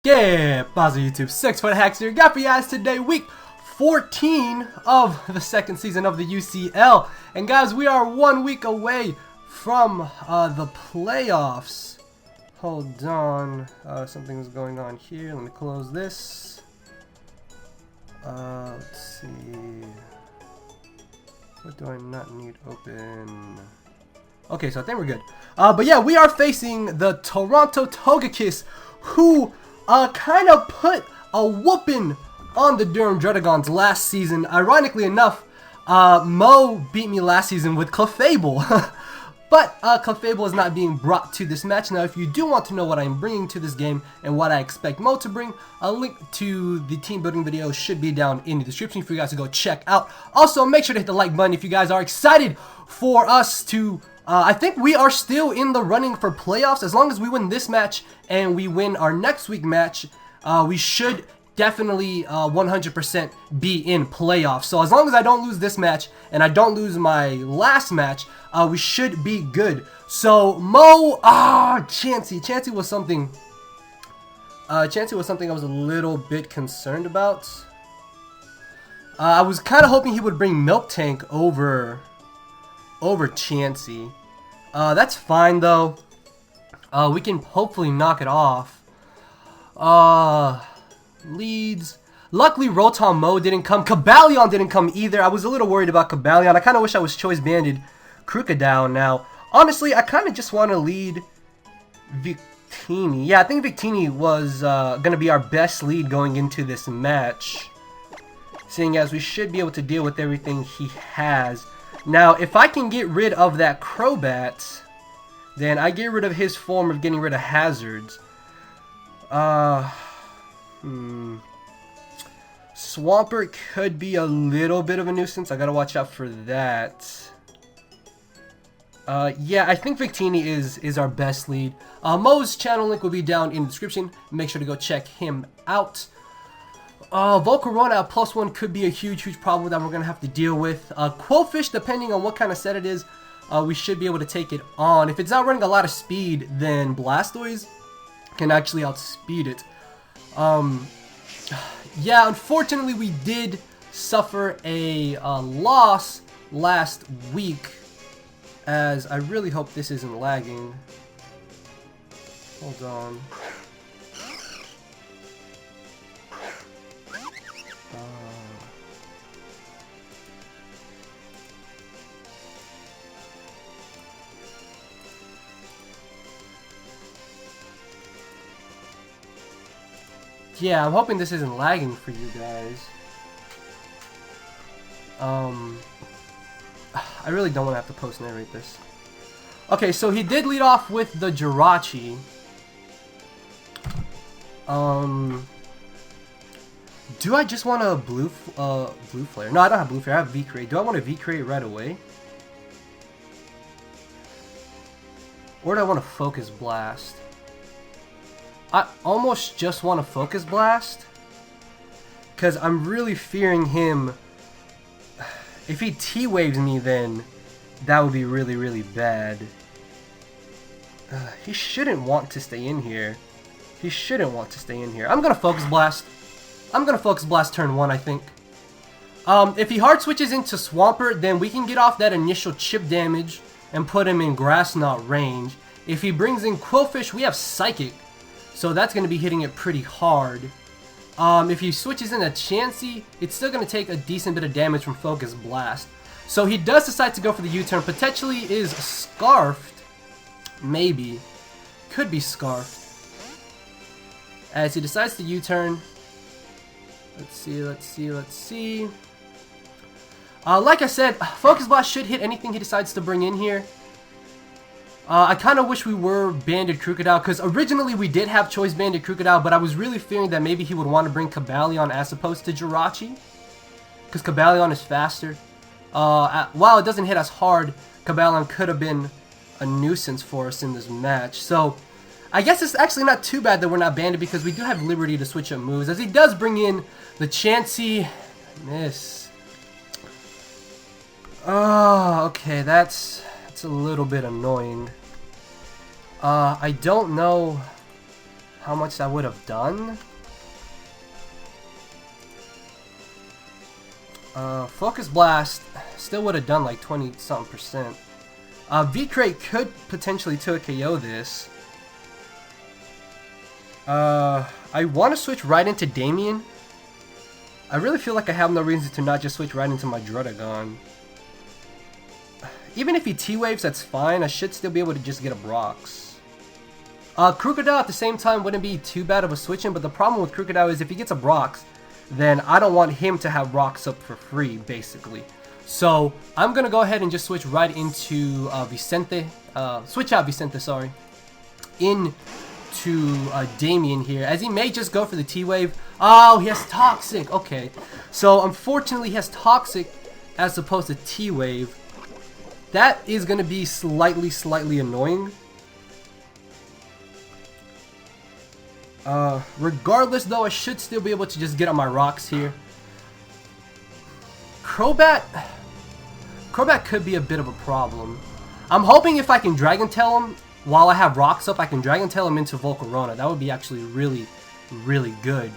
Yeah, Bowser YouTube 6-foot hacks here. Got for you guys today, week 14 of the second season of the UCL. And guys, we are 1 week away from the playoffs. Hold on, something's going on here. Let me close this. Let's see. What do I not need open? Okay, so I think we're good. But yeah, we are facing the Toronto Togekiss, who kind of put a whooping on the Durham Druddigons last season. Ironically enough, Mo beat me last season with Clefable. But Clefable is not being brought to this match. Now, if you do want to know what I'm bringing to this game and what I expect Mo to bring, a link to the team building video should be down in the description for you guys to go check out. Also, make sure to hit the like button if you guys are excited for us to... I think we are still in the running for playoffs. As long as we win this match and we win our next week match, we should definitely 100% be in playoffs. So as long as I don't lose this match and I don't lose my last match, we should be good. So Mo, Chansey was something. Chansey was something I was a little bit concerned about. I was kind of hoping he would bring Milk Tank over Chansey. That's fine though. We can hopefully knock it off. Leads. Luckily, Rotom Mo didn't come. Cobalion didn't come either. I was a little worried about Cobalion. I kind of wish I was choice banded Krookodile now. Honestly, I kind of just want to lead Victini. Yeah, I think Victini was going to be our best lead going into this match, seeing as we should be able to deal with everything he has. Now, if I can get rid of that Crobat, then I get rid of his form of getting rid of hazards. Swampert could be a little bit of a nuisance. I gotta watch out for that. Yeah, I think Victini is our best lead. Mo's channel link will be down in the description. Make sure to go check him out. Volcanion at +1 could be a huge problem that we're going to have to deal with. Quillfish, depending on what kind of set it is, we should be able to take it on. If it's not running a lot of speed, then Blastoise can actually outspeed it. Yeah, unfortunately we did suffer a loss last week, as I really hope this isn't lagging. Hold on. Yeah, I'm hoping this isn't lagging for you guys. I really don't want to have to post narrate this. Okay, so he did lead off with the Jirachi. Do I just want a blue flare? No, I don't have blue flare. I have V-Create. Do I want a V-Create right away? Or do I want to Focus Blast? I almost just want to Focus Blast, because I'm really fearing him. If he T-Waves me, then that would be really bad. He shouldn't want to stay in here. He shouldn't want to stay in here. I'm going to Focus Blast. I'm going to Focus Blast turn 1, I think. If he hard switches into Swampert, then we can get off that initial chip damage and put him in Grass Knot range. If he brings in Quillfish, we have Psychic, so that's going to be hitting it pretty hard. If he switches into Chansey, it's still going to take a decent bit of damage from Focus Blast. So he does decide to go for the U-turn. Potentially is Scarfed. Maybe. Could be Scarfed. As he decides to U-turn. Let's see. Like I said, Focus Blast should hit anything he decides to bring in here. I kind of wish we were banded Krookodile, because originally we did have choice banded Krookodile, but I was really fearing that maybe he would want to bring Cobalion as opposed to Jirachi, because Cobalion is faster. While it doesn't hit as hard, Cobalion could have been a nuisance for us in this match. So I guess it's actually not too bad that we're not banded, because we do have liberty to switch up moves, as he does bring in the Chansey. Miss. Oh, okay, that's a little bit annoying. I don't know. how much that would have done. Focus Blast still would have done like 20-something%. V-Crate could potentially KO this. I want to switch right into Damien. I really feel like I have no reason to not just switch right into my Druddigon. Even if he T-Waves, that's fine. I should still be able to just get a Brox. Crocodile at the same time wouldn't be too bad of a switch-in, but the problem with Crocodile is if he gets a Brox, then I don't want him to have rocks up for free, basically. So I'm going to go ahead and just switch right into Vicente. Switch out Vicente, sorry. Into Damien here, as he may just go for the T-Wave. Oh, he has Toxic. Okay. So unfortunately, he has Toxic as opposed to T-Wave. That is going to be slightly annoying. Regardless though, I should still be able to just get on my rocks here. Crobat could be a bit of a problem. I'm hoping if I can Dragon Tail him while I have rocks up, I can Dragon Tail him into Volcarona. That would be actually really good.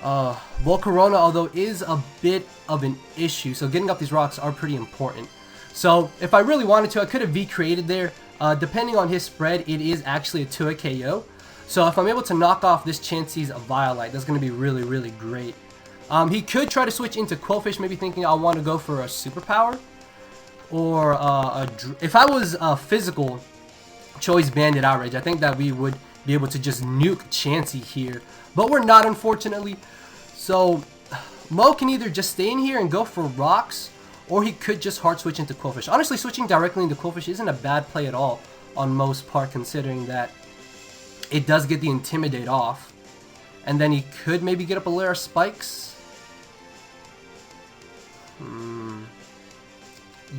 Volcarona, although, is a bit of an issue, so getting up these rocks are pretty important. So if I really wanted to, I could have V-created there. Depending on his spread, it is actually a 2 KO. So if I'm able to knock off this Chansey's Violite, that's going to be really great. He could try to switch into Quillfish, maybe thinking I want to go for a Superpower. Or if I was physical Choice Bandit Outrage, I think that we would be able to just nuke Chansey here. But we're not, unfortunately. So Mo can either just stay in here and go for rocks, or he could just hard switch into Quillfish. Honestly, switching directly into Quillfish isn't a bad play at all on Mo's part, considering that it does get the Intimidate off. And then he could maybe get up a layer of Spikes.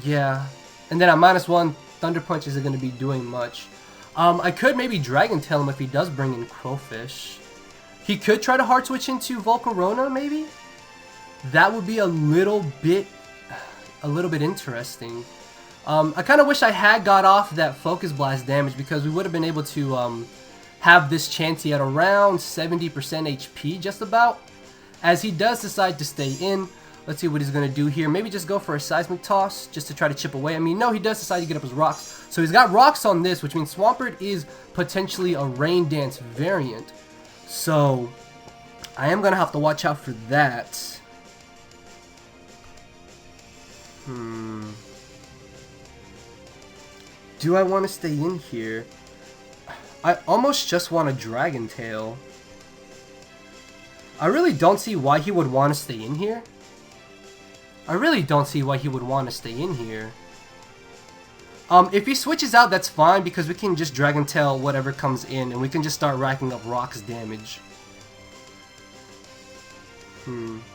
Yeah. And then at -1, Thunder Punch isn't going to be doing much. I could maybe Dragon Tail him if he does bring in Quillfish. He could try to hard switch into Volcarona, maybe? That would be a little bit interesting. I kind of wish I had got off that Focus Blast damage, because we would have been able to have this Chansey at around 70% HP just about. As he does decide to stay in. Let's see what he's going to do here. Maybe just go for a Seismic Toss just to try to chip away. I mean, no, he does decide to get up his rocks. So he's got rocks on this, which means Swampert is potentially a Rain Dance variant. So I am going to have to watch out for that. Do I want to stay in here? I almost just want a Dragon Tail. I really don't see why he would want to stay in here. If he switches out, that's fine, because we can just Dragon Tail whatever comes in, and we can just start racking up rocks damage.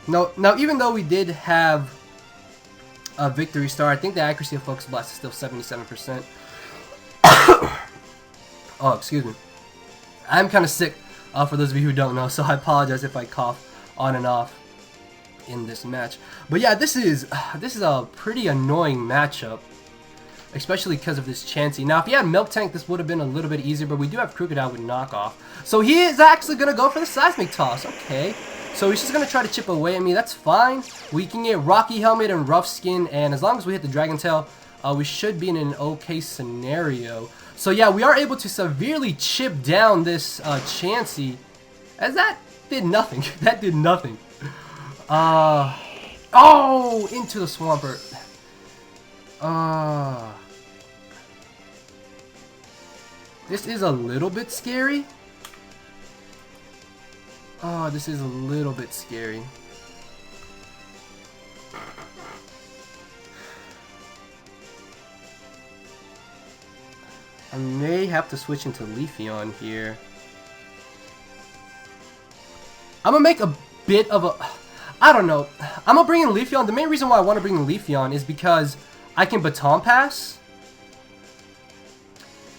Now, even though we did have a Victory Star, I think the accuracy of Focus Blast is still 77%. Oh, excuse me. I'm kind of sick, for those of you who don't know, so I apologize if I cough on and off in this match. But yeah, this is a pretty annoying matchup, especially because of this Chansey. Now, if he had Milk Tank, this would have been a little bit easier, but we do have Crocodile with knockoff. So he is actually going to go for the Seismic Toss. Okay. So he's just going to try to chip away at me. That's fine. We can get Rocky Helmet and Rough Skin, and as long as we hit the Dragon Tail, we should be in an okay scenario. So yeah, we are able to severely chip down this Chansey, as that did nothing. That did nothing. Oh, into the Swampert. This is a little bit scary. Oh, this is a little bit scary. I may have to switch into Leafeon here. I'm gonna make a bit of a... I don't know. I'm gonna bring in Leafeon. The main reason why I want to bring in Leafeon is because I can Baton Pass.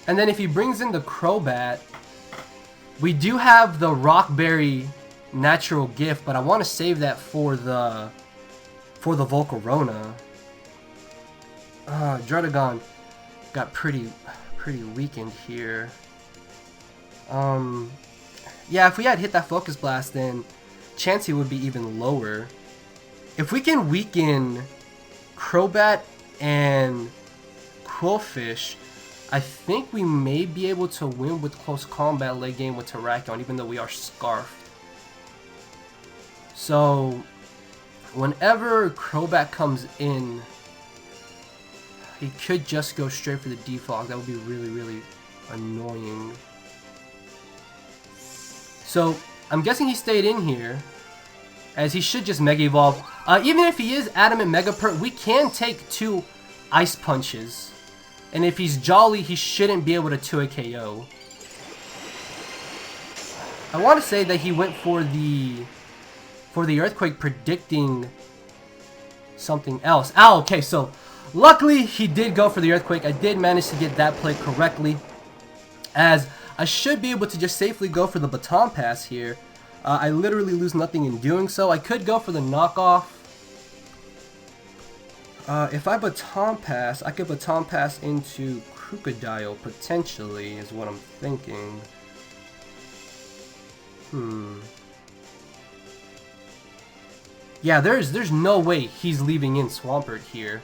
And then if he brings in the Crobat, we do have the Rockberry Natural Gift, but I want to save that for the Volcarona. Druddigon got pretty weakened here. Yeah, if we had hit that Focus Blast, then Chansey would be even lower. If we can weaken Crobat and Quillfish, I think we may be able to win with close combat late game with Terrakion, even though we are Scarfed. So, whenever Crobat comes in, he could just go straight for the Defog. That would be really, really annoying. So, I'm guessing he stayed in here, as he should just Mega Evolve. Even if he is Adamant Megapert, we can take 2 Ice Punches. And if he's Jolly, he shouldn't be able to 2-hit KO. I want to say that he went for the Earthquake, predicting something else. Ow, okay, so luckily he did go for the Earthquake. I did manage to get that play correctly, as I should be able to just safely go for the Baton Pass here. I literally lose nothing in doing so. I could go for the knockoff. If I Baton Pass, I could Baton Pass into Crocodile, potentially, is what I'm thinking. Yeah, there's no way he's leaving in Swampert here.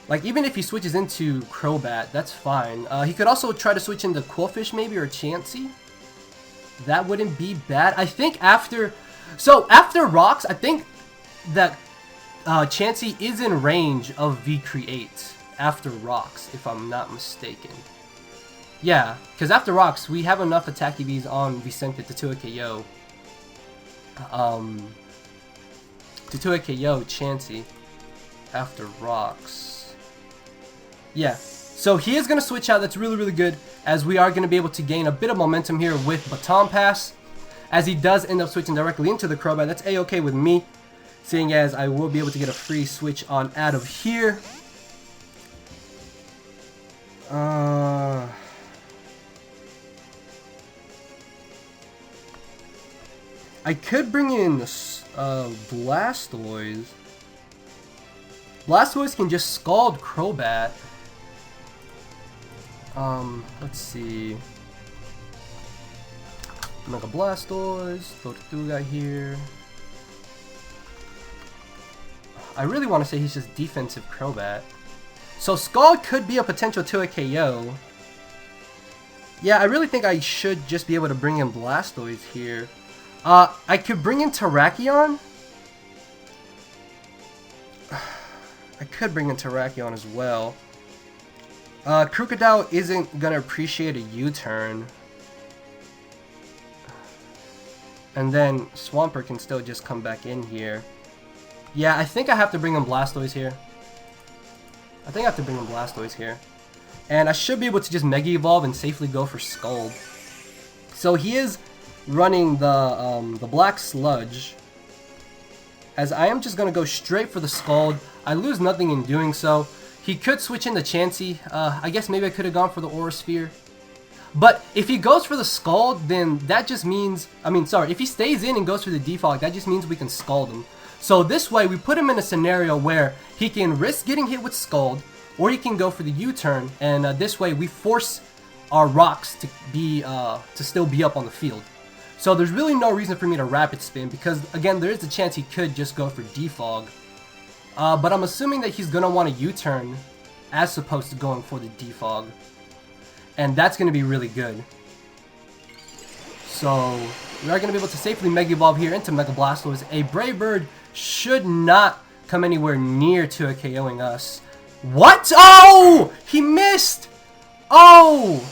Like, even if he switches into Crobat, that's fine. He could also try to switch into Quillfish, maybe, or Chansey. That wouldn't be bad. I think after Rocks, I think that Chansey is in range of V-Create after Rocks, if I'm not mistaken. Yeah, because after Rocks, we have enough attack EVs on Vicente to 2-hit KO. To 2-hit KO Chansey after Rocks. Yeah, so he is going to switch out. That's really, really good, as we are going to be able to gain a bit of momentum here with Baton Pass. As he does end up switching directly into the Crobat, that's A-okay with me, seeing as I will be able to get a free switch on out of here. I could bring in Blastoise. Blastoise can just Scald Crobat. Let's see. Mega Blastoise, Tortuga here. I really want to say he's just defensive Crobat. So Scald could be a potential 2-hit KO. Yeah, I really think I should just be able to bring in Blastoise here. I could bring in Terrakion. I could bring in Terrakion as well. Crocodile isn't gonna appreciate a U-turn. And then Swampert can still just come back in here. Yeah, I think I have to bring in Blastoise here. And I should be able to just Mega Evolve and safely go for Scald. So he is running the Black Sludge, as I am just going to go straight for the Scald. I lose nothing in doing so. He could switch into Chansey. I guess maybe I could have gone for the Aura Sphere. But if he goes for the Scald, then that just means, if he stays in and goes for the Defog, that just means we can Scald him. So this way, we put him in a scenario where he can risk getting hit with Scald, or he can go for the U-turn, and this way we force our Rocks to still be up on the field. So there's really no reason for me to Rapid Spin, because again, there is a chance he could just go for Defog. But I'm assuming that he's going to want a U-turn as opposed to going for the Defog. And that's going to be really good. So we are going to be able to safely Mega Evolve here into Mega Blastoise. A Brave Bird should not come anywhere near to a KOing us. What? Oh! He missed! Oh!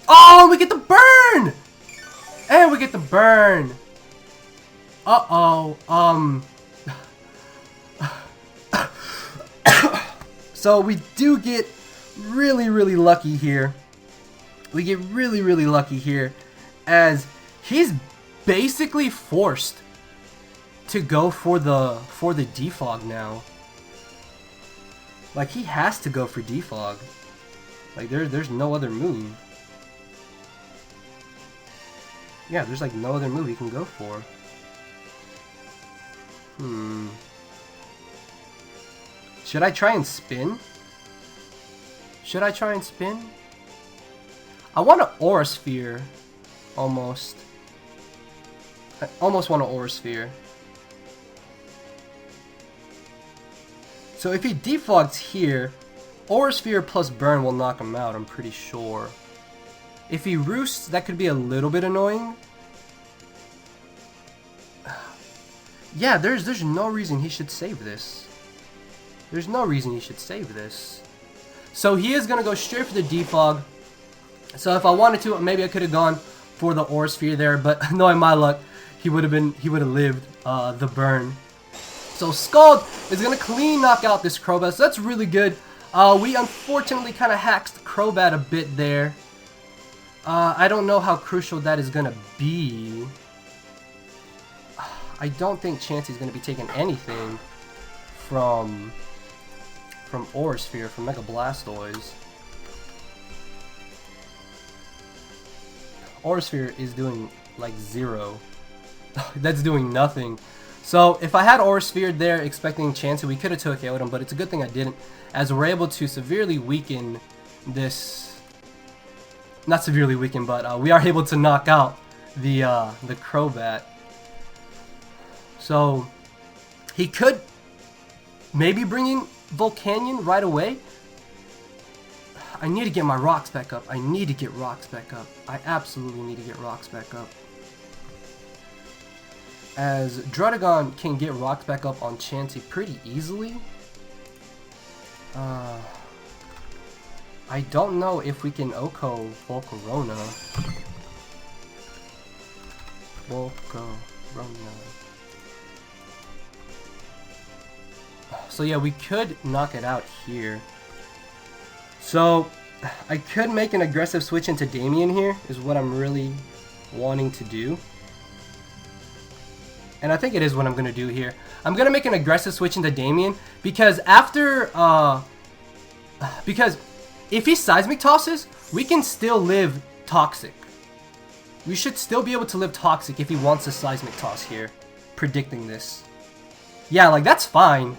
Oh, we get the burn! And we get the burn! Uh-oh. So we do get really, really lucky here. We get really, really lucky here, as he's basically forced to go for the Defog now. Like, he has to go for Defog. Like, there's no other move. Yeah, there's like no other move he can go for. Should I try and spin? I want an Aura Sphere. Almost. I almost want an Aura Sphere. So if he defogs here, Aura Sphere plus Burn will knock him out, I'm pretty sure. If he roosts, that could be a little bit annoying. Yeah, there's no reason he should save this. There's no reason he should save this. So he is gonna go straight for the defog. So if I wanted to, maybe I could have gone for the Aura Sphere there, but knowing my luck, he would have lived the burn. So Scald is gonna clean knock out this Crobat, so that's really good. We unfortunately kind of hacked Crobat a bit there. I don't know how crucial that is gonna be. I don't think Chansey's gonna be taking anything from Aura Sphere, from Mega Blastoise. Aura Sphere is doing like 0. That's doing nothing. So if I had Aura Sphere there expecting Chansey, we could have took out him, but it's a good thing I didn't, as we're able to severely weaken this. Not severely weaken, but we are able to knock out the Crobat. So he could maybe bring in Volcanion right away. I need to get my rocks back up. I need to get rocks back up. I absolutely need to get rocks back up. As Druddigon can get rocks back up on Chansey pretty easily. I don't know if we can Oko Volcarona. So yeah, we could knock it out here. So I could make an aggressive switch into Damien here, is what I'm really wanting to do. And I think it is what I'm going to do here. I'm going to make an aggressive switch into Damien because after, because if he Seismic tosses, we can still live Toxic. We should still be able to live Toxic if he wants a Seismic toss here. Predicting this. Yeah, like that's fine.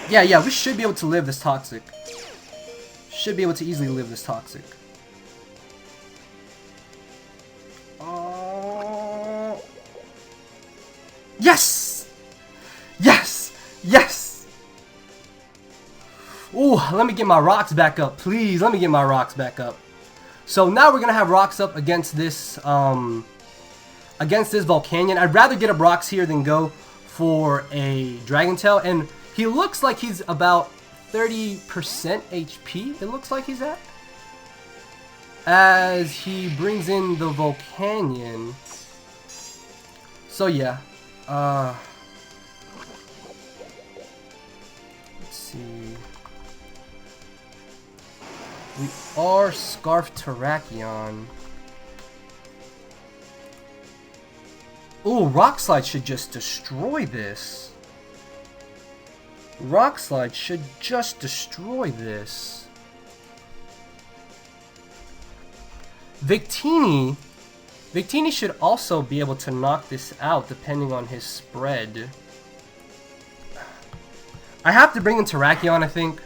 Yeah, we should be able to live this Toxic. Should be able to easily live this Toxic. Yes! Yes! Yes! Ooh, let me get my rocks back up. Please, let me get my rocks back up. So now we're gonna have rocks up against this Volcanion. I'd rather get up rocks here than go for a Dragon Tail, and he looks like he's about 30% HP, it looks like he's at. As he brings in the Volcanion. So yeah. Let's see. We are Scarf Terrakion. Ooh, Rock Slide should just destroy this. Rock Slide should just destroy this. Victini should also be able to knock this out depending on his spread. I have to bring in Terrakion, I think.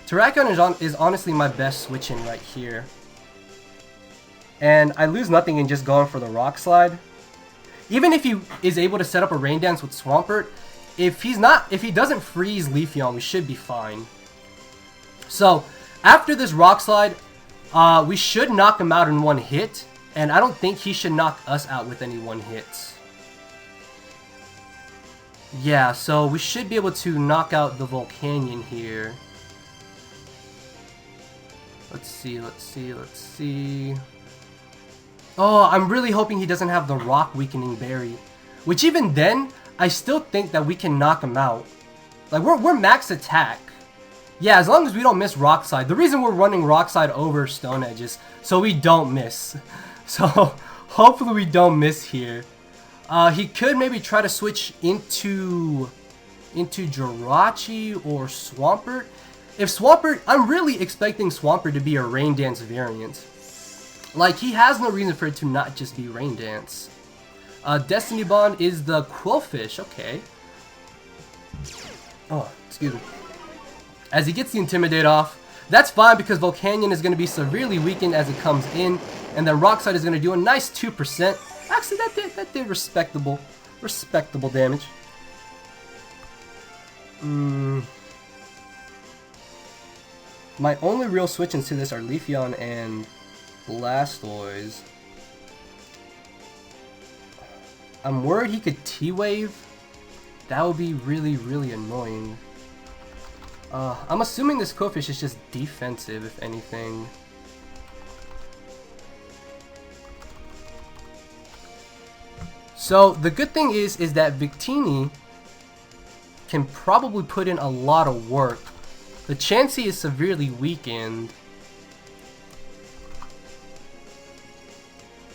Terrakion is honestly my best switch-in right here. And I lose nothing in just going for the Rock Slide. Even if he is able to set up a Rain Dance with Swampert, if he doesn't freeze Leafeon, we should be fine. So, after this Rock Slide, we should knock him out in one hit. And I don't think he should knock us out with any one hits. Yeah, so we should be able to knock out the Volcanion here. Let's see. Oh, I'm really hoping he doesn't have the Rock Weakening Berry. Which even then, I still think that we can knock him out. Like, we're max attack. Yeah, as long as we don't miss Rock Slide. The reason we're running Rock Slide over Stone Edge is so we don't miss. So, hopefully we don't miss here. He could maybe try to switch into Jirachi or Swampert. If Swampert, I'm really expecting Swampert to be a Rain Dance variant. Like, he has no reason for it to not just be Rain Dance. Destiny Bond is the Quillfish, okay. Oh, excuse me. As he gets the Intimidate off, That's fine because Volcanion is going to be severely weakened as it comes in. And then Rock Slide is going to do a nice 2%. Actually, that did respectable damage. My only real switch into this are Leafeon and Blastoise. I'm worried he could T-Wave. That would be really, really annoying. I'm assuming this Quillfish is just defensive, if anything. So, the good thing is that Victini can probably put in a lot of work. The Chansey is severely weakened.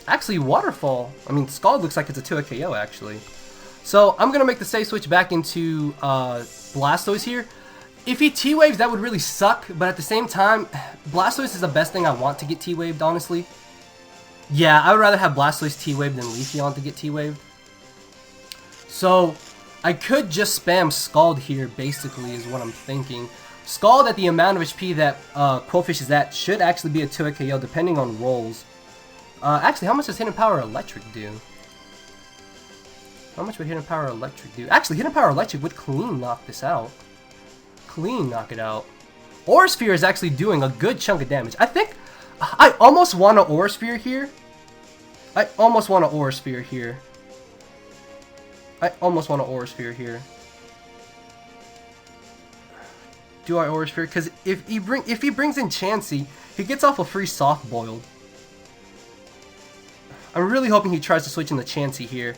Actually, Waterfall. I mean, Scald looks like it's a 2 KO, actually. So, I'm going to make the safe switch back into Blastoise here. If he T-Waves, that would really suck. But at the same time, Blastoise is the best thing I want to get T-Waved, honestly. Yeah, I would rather have Blastoise T-Waved than Leafeon to get T-Waved. So, I could just spam Scald here, basically, is what I'm thinking. Scald at the amount of HP that Quillfish is at should actually be a 2 KO, depending on rolls. Actually, how much does Hidden Power Electric do? How much would Hidden Power Electric do? Actually, Hidden Power Electric would clean knock this out. Clean knock it out. Aura Sphere is actually doing a good chunk of damage. I think I almost want an Aura Sphere here. I almost want an Aura Sphere here. Do I Aura Sphere? Because if he brings in Chansey, he gets off a free Soft Boiled. I'm really hoping he tries to switch in the Chansey here.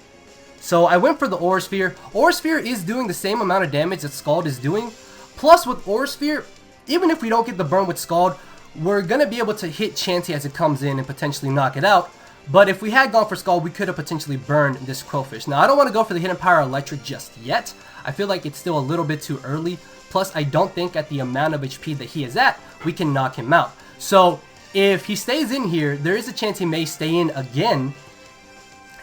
So I went for the Aura Sphere. Aura Sphere is doing the same amount of damage that Scald is doing. Plus with Aura Sphere, even if we don't get the burn with Scald, we're going to be able to hit Chansey as it comes in and potentially knock it out. But if we had gone for Scald, we could have potentially burned this Quillfish. Now, I don't want to go for the Hidden Power Electric just yet. I feel like it's still a little bit too early. Plus, I don't think at the amount of HP that he is at, we can knock him out. So, if he stays in here, there is a chance he may stay in again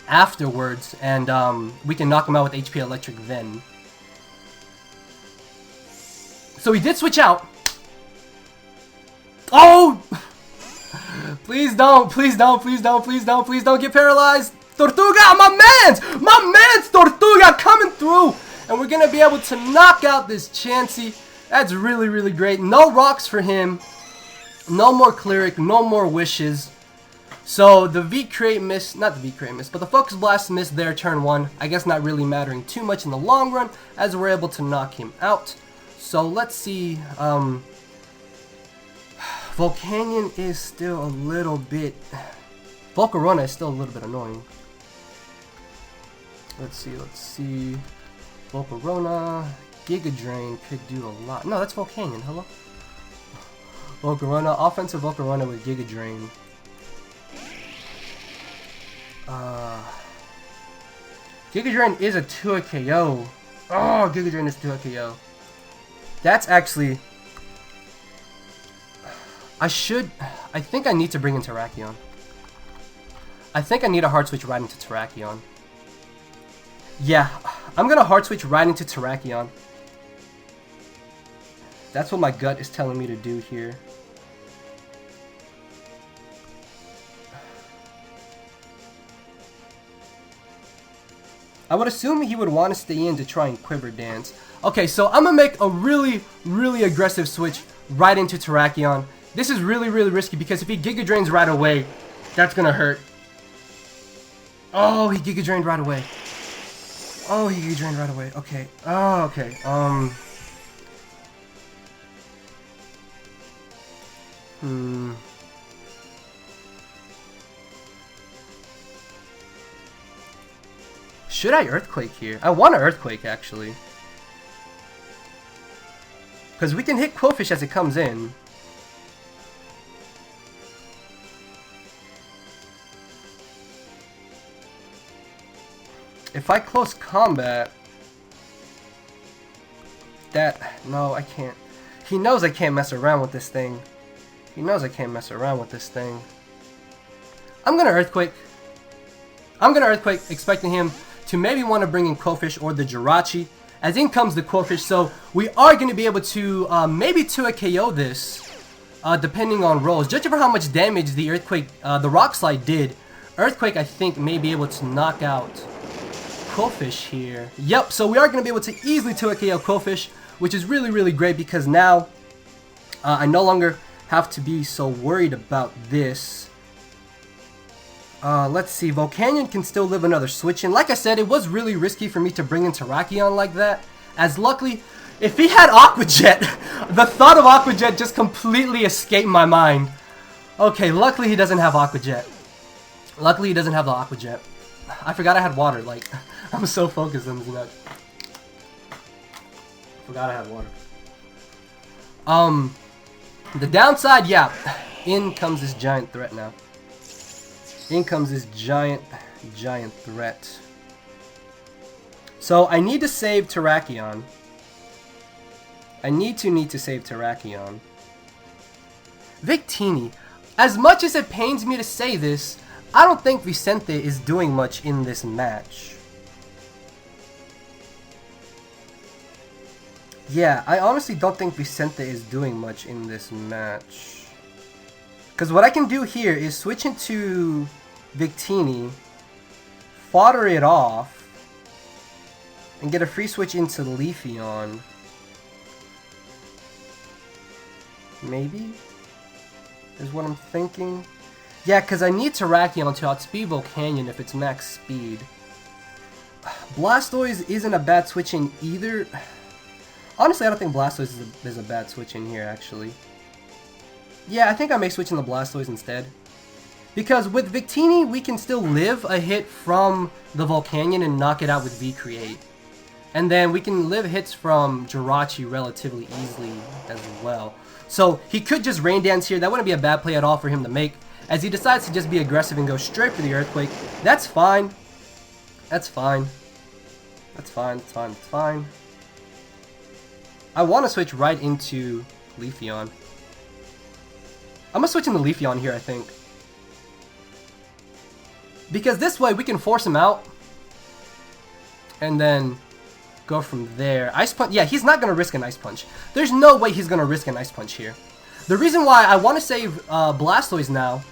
afterwards. And we can knock him out with HP Electric then. So, he did switch out. Oh! Please don't get paralyzed. Tortuga, my man's Tortuga coming through. And we're going to be able to knock out this Chansey. That's really, really great. No rocks for him. No more Cleric, no more Wishes. So the V-Crate missed, not the V-Crate missed, but the Focus Blast missed there turn 1. I guess not really mattering too much in the long run as we're able to knock him out. So let's see. Volcanion is still a little bit... Volcarona is still a little bit annoying. Let's see. Volcarona, Giga Drain could do a lot. No, that's Volcanion, hello? Volcarona, offensive Volcarona with Giga Drain. Giga Drain is a 2 KO. Oh, Giga Drain is 2 KO. That's actually... I think I need to bring in Terrakion. I think I need a hard switch right into Terrakion. Yeah, I'm gonna hard switch right into Terrakion. That's what my gut is telling me to do here. I would assume he would want to stay in to try and Quiver Dance. Okay, so I'm gonna make a really, really aggressive switch right into Terrakion. This is really, really risky because if he Giga Drains right away, that's gonna hurt. Oh, he Giga Drained right away. Oh, he Giga Drained right away. Okay. Oh, okay. Should I Earthquake here? I want to Earthquake, actually. Because we can hit Quillfish as it comes in. If I close combat... No, I can't. He knows I can't mess around with this thing. I'm gonna Earthquake. Expecting him to maybe want to bring in Quillfish or the Jirachi. As in comes the Quillfish, so we are going to be able to maybe 2 KO this. depending on rolls. Judging for how much damage the Earthquake, the Rock Slide did, Earthquake, I think, may be able to knock out Qwilfish here. Yep, so we are going to be able to easily 2-KO Qwilfish, which is really, really great because now I no longer have to be so worried about this. Let's see, Volcanion can still live another switch in. Like I said, it was really risky for me to bring in Terrakion like that, as luckily, if he had Aqua Jet, the thought of Aqua Jet just completely escaped my mind. Okay, luckily he doesn't have Aqua Jet. Luckily he doesn't have the Aqua Jet. I forgot I had water, like, I'm so focused on this nut. Forgot I had water. The downside, yeah, in comes this giant threat now. In comes this giant threat. So I need to save Terrakion. I need to save Terrakion. Victini. As much as it pains me to say this, I don't think Vicente is doing much in this match. Yeah, I honestly don't think Vicente is doing much in this match. Because what I can do here is switch into Victini, fodder it off, and get a free switch into Leafeon. Maybe? Is what I'm thinking. Yeah, because I need Terrakion to outspeed Volcanion if it's max speed. Blastoise isn't a bad switch in either. Honestly, I don't think Blastoise is a bad switch in here, actually. Yeah, I think I may switch in the Blastoise instead. Because with Victini, we can still live a hit from the Volcanion and knock it out with V-Create. And then we can live hits from Jirachi relatively easily as well. So he could just Rain Dance here. That wouldn't be a bad play at all for him to make. As he decides to just be aggressive and go straight for the Earthquake. That's fine. That's fine. That's fine. That's fine. That's fine. I want to switch right into Leafeon. I'm going to switch into Leafeon here, I think. Because this way we can force him out. And then go from there. Ice Punch. Yeah, he's not going to risk an Ice Punch. There's no way he's going to risk an Ice Punch here. The reason why I want to save Blastoise now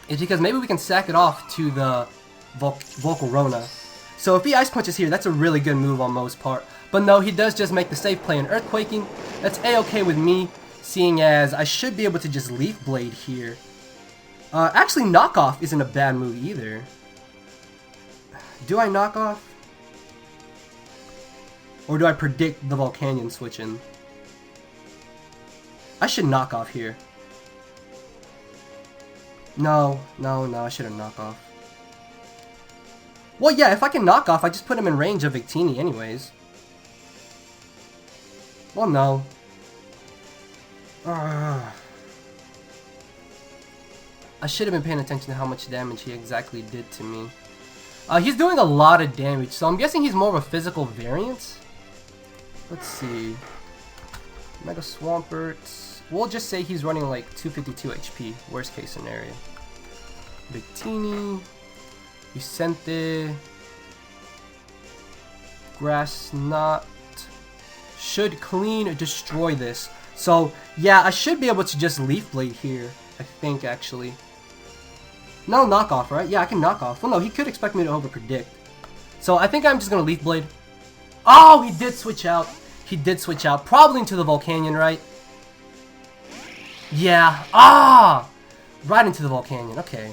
is because maybe we can sack it off to the Volcarona. So if he Ice Punches here, that's a really good move on Mo's part. But no, he does just make the safe play in Earthquaking. That's A-okay with me, seeing as I should be able to just Leaf Blade here. Actually, Knockoff isn't a bad move either. Do I knock off? Or do I predict the Volcanion switching? I should knock off here. No, I shouldn't knock off. Well, yeah, if I can knock off, I just put him in range of Victini anyways. Well, no. I should have been paying attention to how much damage he exactly did to me. He's doing a lot of damage, so I'm guessing he's more of a physical variant. Let's see. Mega Swampert. We'll just say he's running like 252 HP, worst case scenario. Victini. Vicente. Grass Knot. Should clean destroy this. So, yeah, I should be able to just Leaf Blade here, I think, actually. No knockoff, right? Yeah, I can knock off. Well, no, he could expect me to overpredict. So, I think I'm just going to Leaf Blade. Oh, he did switch out. He did switch out. Probably into the Volcanion, right? Yeah. Ah! Right into the Volcanion. Okay.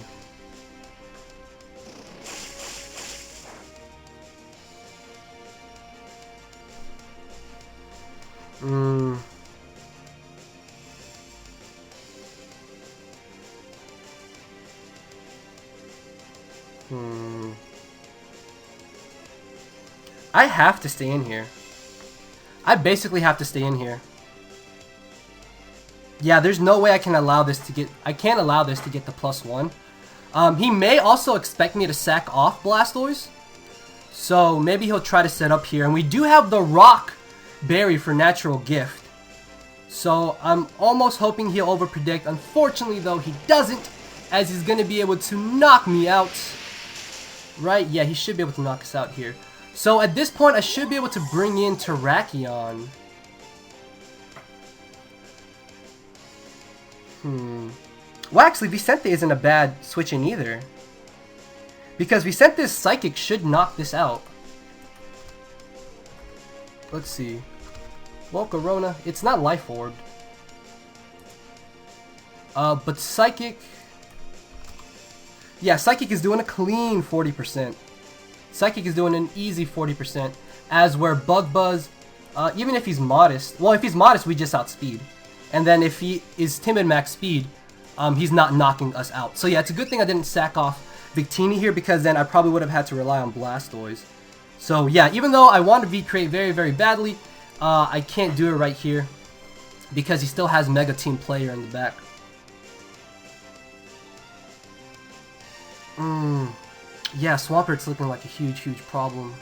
I have to stay in here. I basically have to stay in here. Yeah, there's no way I can allow this to get... I can't allow this to get the +1. He may also expect me to sack off Blastoise. So maybe he'll try to set up here. And we do have the Rock Berry for Natural Gift. So I'm almost hoping he'll overpredict. Unfortunately, though, he doesn't. As he's going to be able to knock me out. Right? Yeah, he should be able to knock us out here. So at this point, I should be able to bring in Terrakion. Well, actually, Vicente isn't a bad switch in either. Because Vicente's Psychic should knock this out. Let's see. Volcarona, it's not Life Orb. But Psychic... Yeah, Psychic is doing a clean 40%. Psychic is doing an easy 40%. As where Bug Buzz, even if he's modest... Well, if he's modest, we just outspeed. And then if he is Timid Max Speed, he's not knocking us out. So yeah, it's a good thing I didn't sack off Victini here, because then I probably would have had to rely on Blastoise. So yeah, even though I want to V-Create very, very badly, I can't do it right here because he still has Mega Team Player in the back. Yeah, Swampert's looking like a huge, huge problem.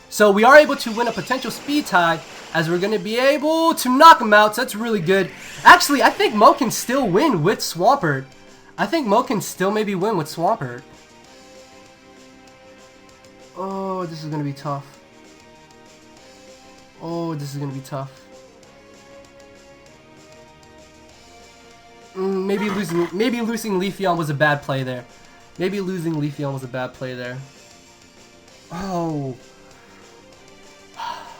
So we are able to win a potential speed tie, as we're going to be able to knock him out, so that's really good. Actually, I think Mo can still win with Swampert. I think Mo can still maybe win with Swampert. Oh, this is going to be tough. Oh, this is going to be tough. Maybe losing Leafeon was a bad play there. Maybe losing Leafeon was a bad play there. Oh.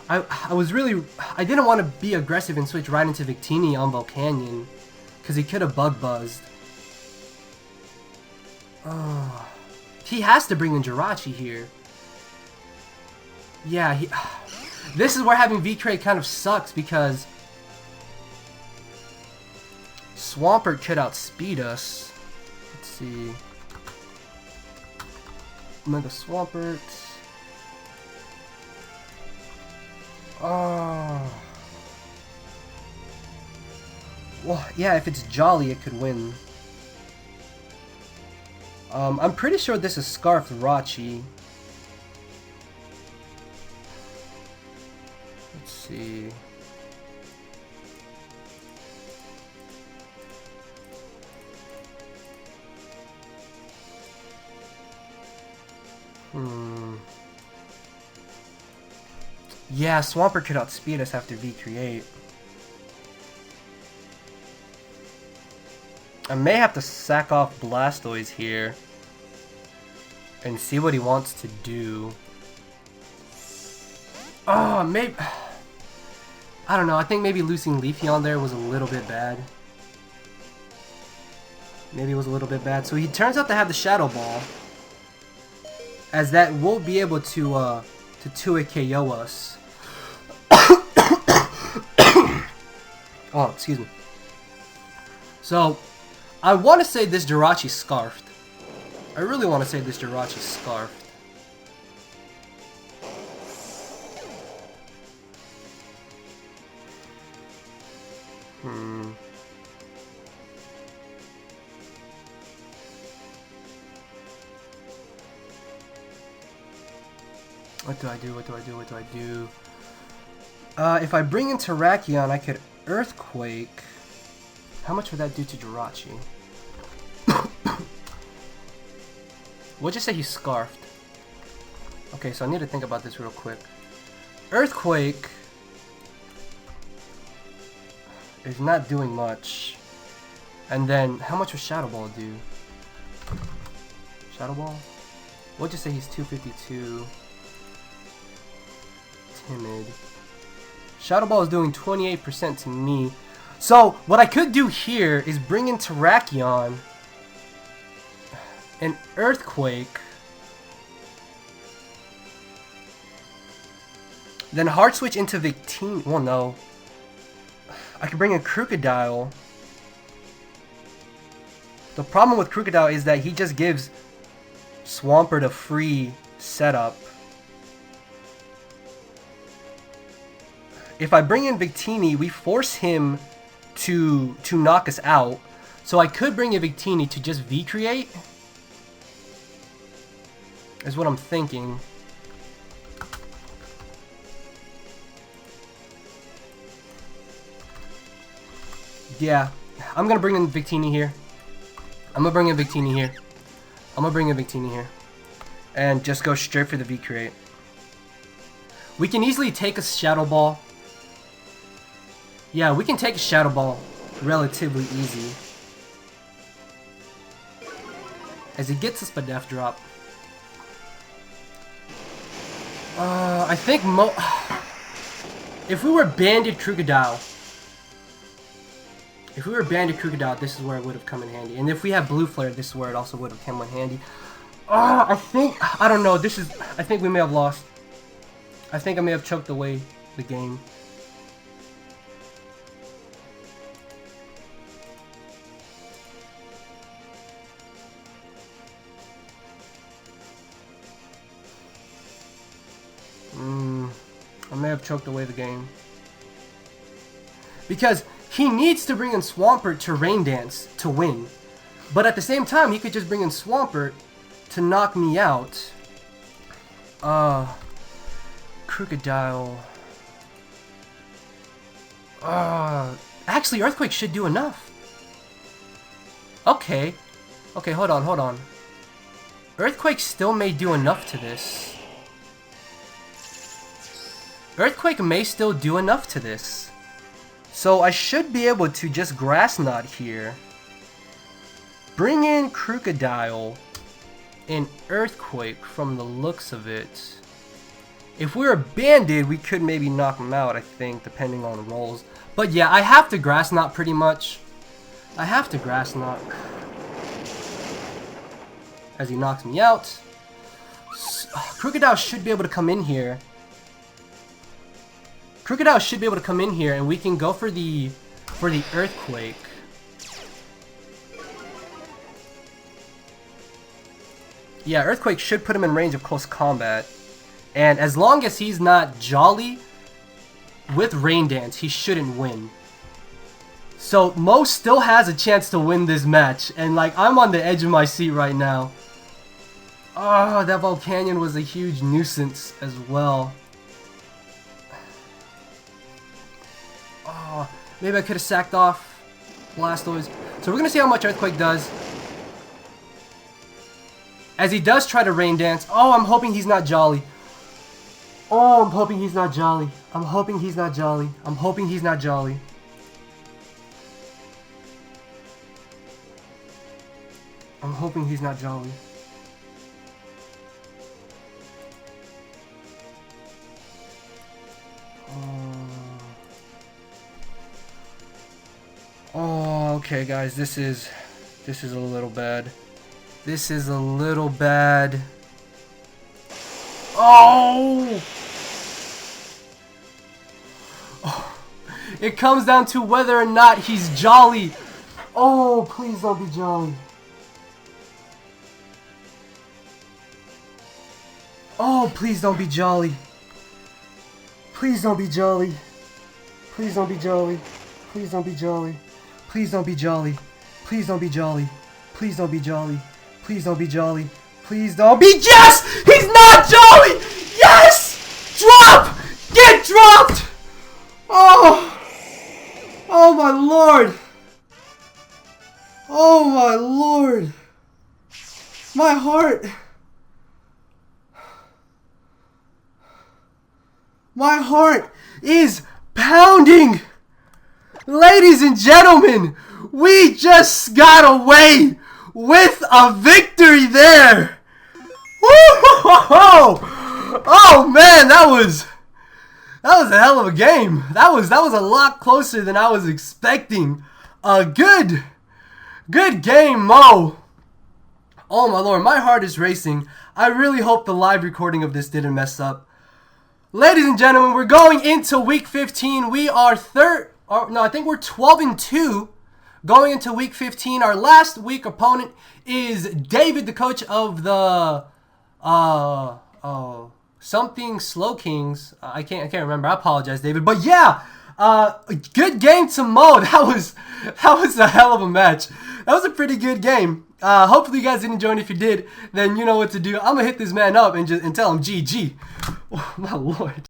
I was really... I didn't want to be aggressive and switch right into Victini on Volcanion, because he could have Bug Buzzed. Oh. He has to bring in Jirachi here. Yeah, this is where having V-Trade kind of sucks, because Swampert could outspeed us. Let's see. Mega Swampert. Oh. Well, yeah, if it's Jolly, it could win. I'm pretty sure this is Scarfed Rachi. Let's see. Yeah, Swampert could outspeed us after V-Create. I may have to sack off Blastoise here and see what he wants to do. Oh, maybe... I don't know, I think maybe losing Leafeon there was a little bit bad. Maybe it was a little bit bad. So he turns out to have the Shadow Ball, as that will be able to 2-hit KO us. Oh, excuse me. So, I want to say this Jirachi's Scarfed. I really want to say this Jirachi's Scarfed. What do I do? What do I do? What do I do? If I bring in Terrakion, I could Earthquake. How much would that do to Jirachi? We'll just say he's Scarfed. Okay, so I need to think about this real quick. Earthquake is not doing much. And then, how much would Shadow Ball do? Shadow Ball? We'll just say he's 252. Timid. Shadow Ball is doing 28% to me. So, what I could do here is bring in Terrakion and Earthquake. Then hard switch into Victini. Well, no. I could bring in Crocodile. The problem with Crocodile is that he just gives Swampert a free setup. If I bring in Victini, we force him to knock us out. So I could bring in Victini to just V-Create, is what I'm thinking. Yeah, I'm gonna bring in Victini here. I'm gonna bring in Victini here. And just go straight for the V-Create. We can easily take a Shadow Ball. Yeah, we can take a Shadow Ball relatively easy. As he gets us a Def Drop. I think if we were Banded Krookodile, this is where it would have come in handy. And if we have Blue Flare, this is where it also would have come in handy. I don't know. I think we may have lost. I think I may have choked away the game. I may have choked away the game. Because he needs to bring in Swampert to Rain Dance to win. But at the same time, he could just bring in Swampert to knock me out. Krookodile. Actually, Earthquake should do enough. Okay. Okay, hold on. Earthquake still may do enough to this. Earthquake may still do enough to this. So I should be able to just Grass Knot here. Bring in Krookodile and Earthquake from the looks of it. If we were Banded, we could maybe knock him out, I think, depending on rolls. But yeah, I have to Grass Knot pretty much. I have to Grass Knot. As he knocks me out. Krookodile should be able to come in here. And we can go for the Earthquake. Yeah, Earthquake should put him in range of close combat. And as long as he's not Jolly with Rain Dance, he shouldn't win. So Mo still has a chance to win this match. And like, I'm on the edge of my seat right now. Oh, that Volcanion was a huge nuisance as well. Oh, maybe I could have sacked off Blastoise. So we're going to see how much Earthquake does. As he does try to Rain Dance. Oh, I'm hoping he's not Jolly. Oh, I'm hoping he's not Jolly. I'm hoping he's not Jolly. I'm hoping he's not Jolly. I'm hoping he's not Jolly. Oh, okay, guys, this is a little bad. This is a little bad. Oh! It comes down to whether or not he's Jolly. Oh, please don't be Jolly. Oh, please don't be Jolly. Please don't be Jolly. Please don't be Jolly. Please don't be Jolly. Please don't be Jolly. Please don't be Jolly. Please don't be Jolly. Please don't be Jolly. Please don't be. Yes! He's not Jolly! Yes! Drop! Get dropped! Oh! Oh my lord! Oh my lord! My heart! My heart is pounding! Ladies and gentlemen, we just got away with a victory there! Woo-ho-ho-ho! Oh man, that was a hell of a game. That was a lot closer than I was expecting. A good game, Mo. Oh my lord, my heart is racing. I really hope the live recording of this didn't mess up. Ladies and gentlemen, we're going into week 15. We are I think we're 12-2 going into week 15. Our last week opponent is David, the coach of the something Slow Kings. I can't remember. I apologize, David. But yeah, good game to Mo. That was a hell of a match. That was a pretty good game. Hopefully you guys did enjoy, and if you did, then you know what to do. I'm gonna hit this man up and tell him GG. Oh, my lord.